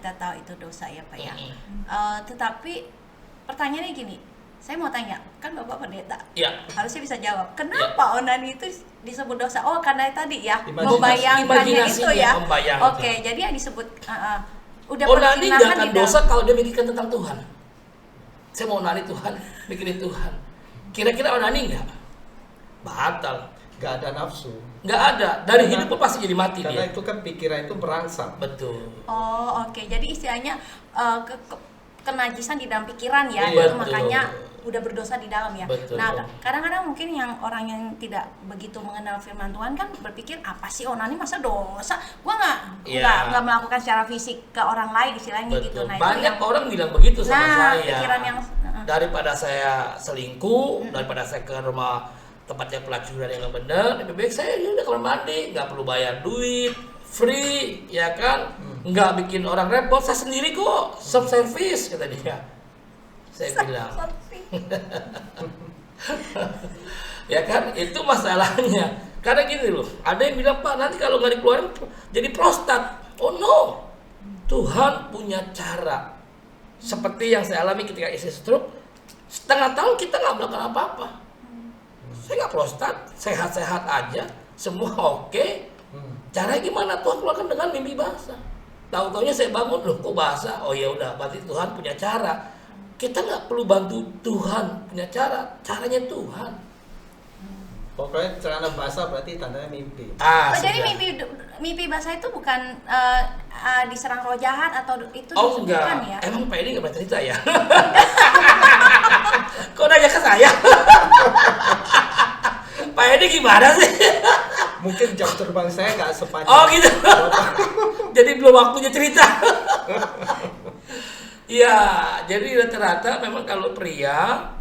kita tahu itu dosa ya Pak ya. Tetapi pertanyaannya gini, saya mau tanya, kan Bapak pendeta, harusnya bisa jawab. Kenapa onani itu disebut dosa? Oh, karena tadi ya, membayangkannya itu ya. Oke, jadi yang disebut udah onani nggak akan di dosa kalau dia mikirkan tentang Tuhan. Saya mau onani Tuhan, mikirin Tuhan. Kira-kira onani nggak? Batal. Nggak ada nafsu. Nggak ada. Dari hidup pasti jadi mati karena dia. Itu kan pikiran itu merangsang. Betul. Oh, oke. Jadi istilahnya kenajisan di dalam pikiran ya, Betul. itu makanya udah berdosa di dalam ya. Betul. Nah, kadang-kadang mungkin yang orang yang tidak begitu mengenal firman Tuhan kan berpikir apa sih onani masa dosa? Gua nggak melakukan secara fisik ke orang lain istilahnya. Betul. Gitu. Nah, banyak itu orang bilang begitu sama saya. Pikiran yang daripada saya selingkuh, daripada saya ke rumah tempatnya pelacuran yang nggak benar, lebih baik saya udah kamar mandi, nggak perlu bayar duit, free, ya kan? Nggak bikin orang repot, saya sendiri kok, self service kata dia. Saya bilang, ya kan? Itu masalahnya. Karena gini loh, ada yang bilang Pak nanti kalau nggak dikeluarin jadi prostat. Oh no, Tuhan punya cara. Seperti yang saya alami ketika istri stroke, setengah tahun kita nggak melakukan apa-apa. Saya nggak prostat, sehat-sehat aja, semua oke. Caranya gimana? Tuhan keluarkan dengan mimpi basah. Tahu-taunya saya bangun, loh kok basah? Oh ya udah, berarti Tuhan punya cara. Kita nggak perlu bantu Tuhan punya cara, caranya Tuhan. Pokoknya celana basah berarti tandanya mimpi. Jadi mimpi basah itu bukan diserang roh jahat atau itu enggak. Ya? Emang Pak Edi nggak pernah cerita ya? Kok nanya ke saya? Pak Edi gimana sih? Mungkin jam terbang saya nggak sepanjang. Oh gitu. Jadi belum waktunya cerita. Ya, jadi rata-rata memang kalau pria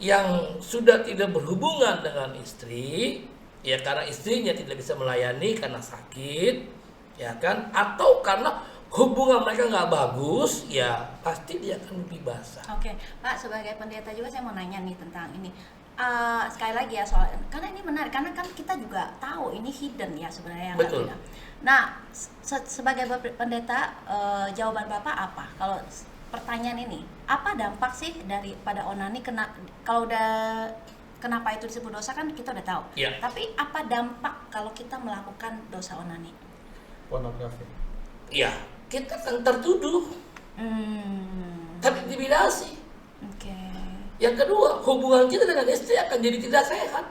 yang sudah tidak berhubungan dengan istri, ya karena istrinya tidak bisa melayani karena sakit, ya kan, atau karena hubungan mereka nggak bagus, ya pasti dia akan mimpi basah. Oke, Pak, sebagai pendeta juga saya mau nanya nih tentang ini. Sekali lagi ya soal, karena ini menarik, karena kan kita juga tahu ini hidden ya sebenarnya. Betul. Nah, sebagai pendeta, jawaban Bapak apa? Kalau pertanyaan ini, apa dampak sih daripada onani kalau udah kenapa itu disebut dosa kan kita udah tahu. Yeah. Tapi apa dampak kalau kita melakukan dosa onani? Pornografi. Iya, kita akan tertuduh, terintimidasi. Oke. Yang kedua, hubungan kita dengan istri akan jadi tidak sehat.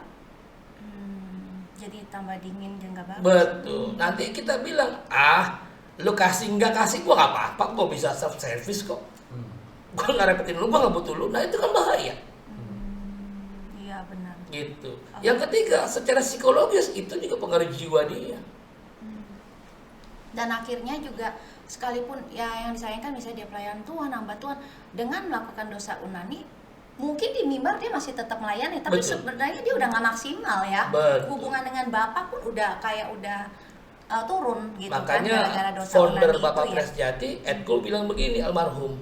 Jadi tambah dingin dan nggak bagus. Betul. Nanti kita bilang, lu kasih nggak kasih gua nggak apa-apa, gua bisa self service kok. Gua nggak repetin lu, gua nggak butuh lu. Nah itu kan bahaya. Iya benar. Gitu. Yang ketiga, secara psikologis itu juga pengaruh jiwa dia. Dan akhirnya juga sekalipun ya yang disayangkan misalnya dia pelayan Tuhan, hamba Tuhan, dengan melakukan dosa onani, mungkin di mimbar dia masih tetap melayani, tapi sebenarnya dia udah nggak maksimal ya. Betul. Hubungan dengan Bapak pun udah kayak udah turun gitu. Makanya kan gara-gara dosa founder onani Bapak itu, Pres Jati, Ed Cole bilang begini, almarhum,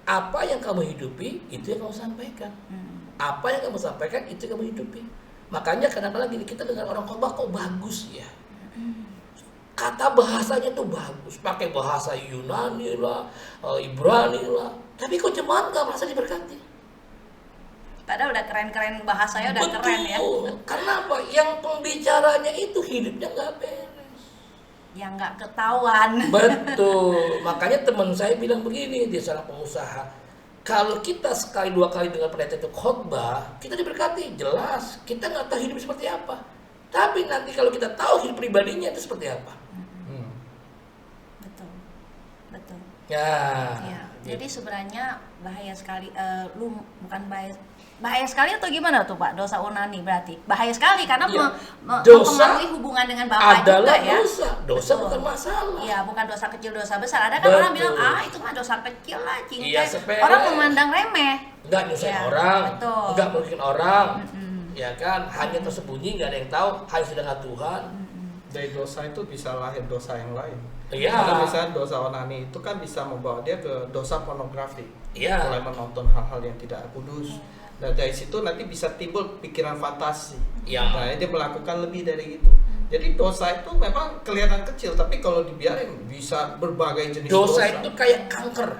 apa yang kamu hidupi itu yang kamu sampaikan. Apa yang kamu sampaikan itu yang kamu hidupi. Makanya kadang-kadang gini, kita dengar orang khotbah kok bagus ya. Kata bahasanya tuh bagus, pakai bahasa Yunani lah, Ibrani lah, tapi kok jemaat nggak merasa diberkati. Padahal udah keren-keren bahasanya udah keren ya. Karena apa? Yang pembicaranya itu hidupnya nggak beres. Yang nggak ketahuan. Betul. Makanya teman saya bilang begini, dia seorang pengusaha. Kalau kita sekali dua kali dengan pendeta itu khotbah, kita diberkati, jelas. Kita nggak tahu hidup seperti apa. Tapi nanti kalau kita tahu hidup pribadinya itu seperti apa. Betul. Ya. Jadi sebenarnya bahaya sekali. Bukan bahaya sekali atau gimana tuh Pak? Dosa onani berarti bahaya sekali karena mempengaruhi hubungan dengan Bapak juga ya. Dosa bukan masalah. Iya, bukan dosa kecil, dosa besar. Ada kan orang bilang, itu mah dosa kecil lah, Iya, orang memandang remeh. Enggak nyusahin orang, betul. enggak merugikan orang. Ya kan, hanya tersembunyi, nggak ada yang tahu, hanya sedangkan Tuhan. Dari dosa itu bisa lahir dosa yang lain. Iya. Kalau misalnya dosa onani itu kan bisa membawa dia ke dosa pornografi. Iya. Mulai menonton hal-hal yang tidak kudus. Dan dari situ nanti bisa timbul pikiran fantasi. Iya. Nah, dia melakukan lebih dari itu. Jadi dosa itu memang kelihatan kecil, tapi kalau dibiarin bisa berbagai jenis dosa. Dosa itu kayak kanker,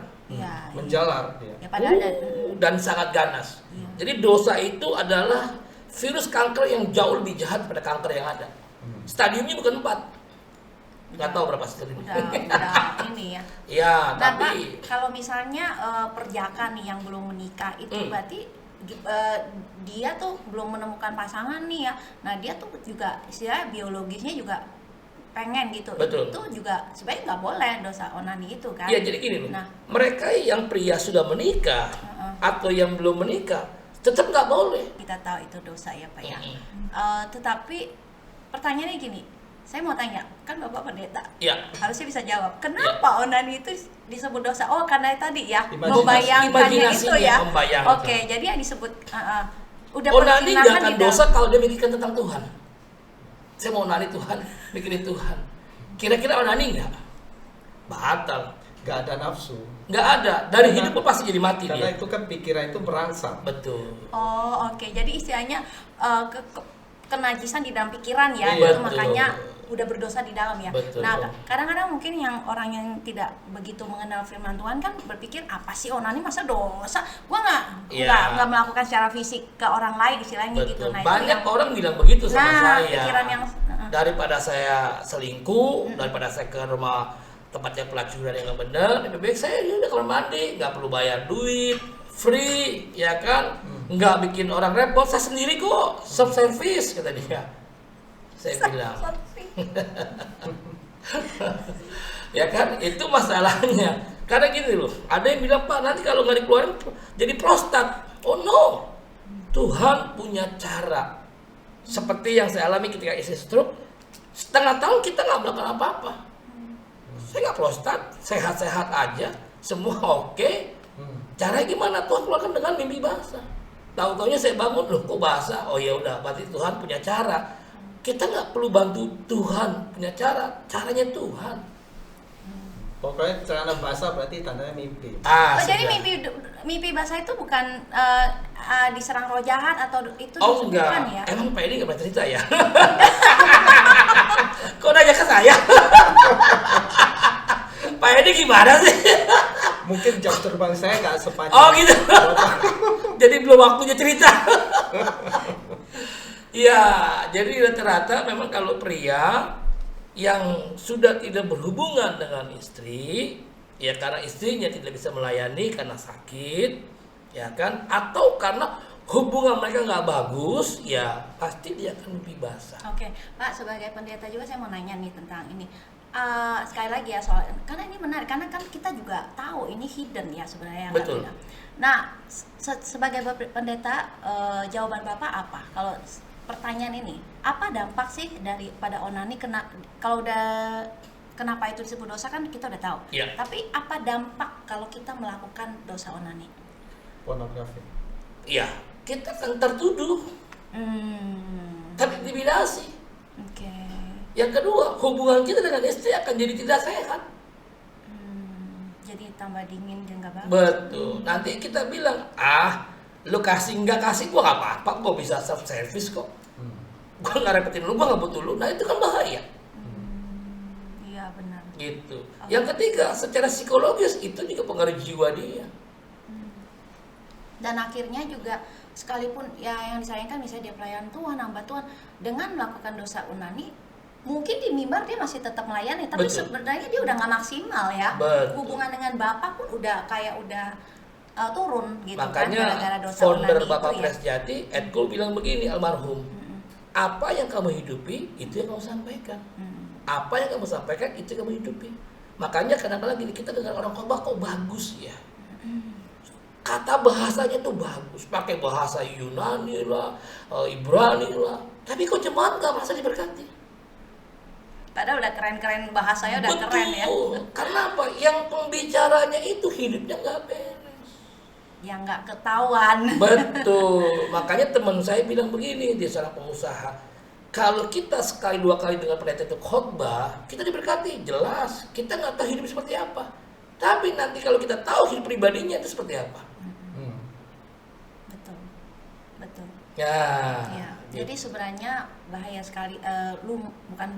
menjalar. Ya, padahal dan sangat ganas. Jadi dosa itu adalah virus kanker yang jauh lebih jahat pada kanker yang ada. Stadiumnya bukan 4, nggak tahu berapa stadium. Udah ini ya. Ya, nah, tapi Pak, kalau misalnya perjaka nih yang belum menikah itu berarti dia tuh belum menemukan pasangan nih ya. Nah dia tuh juga istilahnya biologisnya juga pengen gitu. Betul. Itu juga sebenarnya nggak boleh dosa onani itu kan. Iya, jadi gini loh. Nah, mereka yang pria sudah menikah atau yang belum menikah tetap nggak boleh. Kita tahu itu dosa ya Pak ya. Tetapi pertanyaannya gini, saya mau tanya, kan Bapak pendeta, harusnya bisa jawab. Kenapa onani itu disebut dosa? Oh, karena tadi ya, membayangkannya itu ya. Oke, jadi yang disebut udah onani nggak akan dosa kalau dia mikirkan tentang Tuhan. Saya mau onani Tuhan, mikirin Tuhan. Kira-kira onani nggak? Batal. Nggak ada nafsu. Nggak ada. Dari hidup pasti jadi mati karena dia. Itu kan pikiran itu merangsang. Betul. Oh, oke. Jadi istilahnya kenajisan di dalam pikiran ya, itu makanya udah berdosa di dalam ya. Betul. Nah, kadang-kadang mungkin yang orang yang tidak begitu mengenal firman Tuhan kan berpikir apa sih onani masa dosa? Gua nggak melakukan secara fisik ke orang lain istilahnya. Betul. Gitu. Nah, banyak orang bilang begitu sama saya. Pikiran yang daripada saya selingkuh, daripada saya ke rumah tempatnya pelacuran yang nggak benar, lebih baik saya udah kamar mandi, nggak perlu bayar duit, free, ya kan? Nggak bikin orang repot, saya sendiri kok, self service kata dia. Saya bilang, ya kan? Itu masalahnya. Karena gini loh, ada yang bilang Pak nanti kalau nggak dikeluarin jadi prostat. Oh no, Tuhan punya cara. Seperti yang saya alami ketika istri stroke, setengah tahun kita nggak melakukan apa-apa. Saya nggak prostat, sehat-sehat aja, semua oke. Caranya gimana? Tuhan keluarkan dengan mimpi basah. Tahu-taunya saya bangun, loh kok basah? Oh ya udah, berarti Tuhan punya cara. Kita nggak perlu bantu Tuhan punya cara, caranya Tuhan. Pokoknya celana basah berarti tandanya mimpi. Jadi mimpi basah itu bukan diserang roh jahat atau itu enggak. Bukan ya? Emang Pak Edi nggak pernah cerita ya? Kok nanya ke saya? Pak Edi gimana sih? Mungkin jam terbang saya nggak sepanjang. Oh gitu. Jadi belum waktunya cerita. Ya, jadi rata-rata memang kalau pria yang sudah tidak berhubungan dengan istri, ya karena istrinya tidak bisa melayani karena sakit, ya kan, atau karena hubungan mereka nggak bagus, ya pasti dia akan mimpi basah. Oke, Pak, sebagai pendeta juga saya mau nanya nih tentang ini. Sekali lagi ya soal, karena ini menarik, karena kan kita juga tahu ini hidden ya sebenarnya. Betul. Nah, sebagai pendeta, jawaban Bapak apa? Kalau pertanyaan ini, apa dampak sih daripada onani kalau udah kenapa itu disebut dosa kan kita udah tahu. Yeah. Tapi apa dampak kalau kita melakukan dosa onani? Pornografi. Iya, kita akan tertuduh. Terintimidasi. Oke. Yang kedua, hubungan kita dengan istri akan jadi tidak sehat. Jadi tambah dingin dan nggak bagus. Betul. Nanti kita bilang, lu kasih nggak kasih gua nggak apa-apa, gua bisa self service kok. Gua nggak repetin lu, gua nggak butuh lu. Nah itu kan bahaya. Iya benar. Gitu. Yang ketiga, secara psikologis itu juga pengaruh jiwa dia. Dan akhirnya juga sekalipun ya yang disayangkan misalnya dia pelayan Tuhan, hamba Tuhan, dengan melakukan dosa onani, mungkin di mimbar dia masih tetap melayani, tapi sebenarnya dia udah nggak maksimal ya. Betul. Hubungan dengan Bapak pun udah turun gitu. Makanya kan gara-gara dosa founder onani Bapak itu ya. Presjati, Ed Cole bilang begini, almarhum, apa yang kamu hidupi itu yang kamu sampaikan. Apa yang kamu sampaikan itu yang kamu hidupi. Makanya kadang-kadang gini, kita dengar orang khotbah kok bagus ya. Kata bahasanya tuh bagus, pakai bahasa Yunani lah, Ibrani lah, tapi kok jemaat nggak merasa diberkati. Padahal udah keren-keren bahasanya udah Betul. keren ya. Karena apa? Yang pembicaranya itu hidupnya nggak beres. Yang nggak ketahuan. Betul. Makanya teman saya bilang begini, dia seorang pengusaha. Kalau kita sekali dua kali dengar pendeta itu khotbah, kita diberkati, jelas. Kita nggak tahu hidup seperti apa. Tapi nanti kalau kita tahu hidup pribadinya itu seperti apa. Betul. Ya. Jadi sebenarnya bahaya sekali, bukan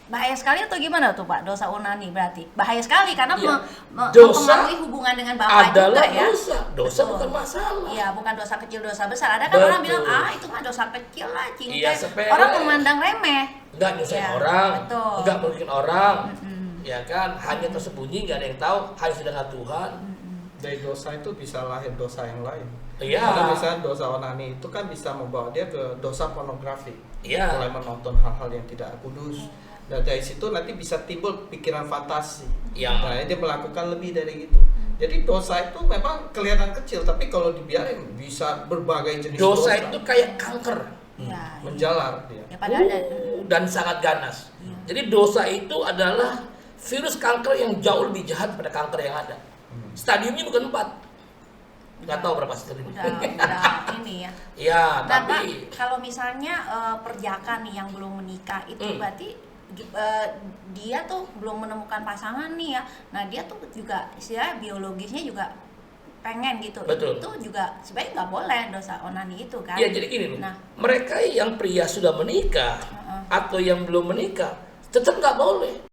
bahaya sekali atau gimana tuh Pak, dosa onani berarti? Bahaya sekali karena mempengaruhi hubungan dengan Bapak juga ya. Dosa bukan masalah. Iya, bukan dosa kecil, dosa besar. Ada kan orang bilang, itu mah dosa kecil lah, orang memandang remeh. Enggak nyusahin orang, enggak merugikan orang. Ya kan, hanya tersembunyi, nggak ada yang tahu, hanya sedangkan Tuhan. Dari dosa itu bisa lahir dosa yang lain. Iya. Karena misalnya dosa onani itu kan bisa membawa dia ke dosa pornografi. Iya. Mulai menonton hal-hal yang tidak kudus. Dan dari situ nanti bisa timbul pikiran fantasi. Iya. Nah, dia melakukan lebih dari itu. Jadi dosa itu memang kelihatan kecil, tapi kalau dibiarin bisa berbagai jenis dosa. Dosa itu kayak kanker. Ya, menjalar dia. Ya, padahal dan sangat ganas. Jadi dosa itu adalah virus kanker yang jauh lebih jahat pada kanker yang ada. Stadiumnya bukan 4. Nggak tahu berapa stadium. Udah ini ya. Ya, nah, tapi Pak, kalau misalnya perjaka nih yang belum menikah itu berarti dia tuh belum menemukan pasangan nih ya. Nah, dia tuh juga istilahnya biologisnya juga pengen gitu. Betul. Itu juga sebenarnya nggak boleh dosa onani itu kan. Ya, jadi gini loh. Nah, mereka yang pria sudah menikah atau yang belum menikah tetap nggak boleh.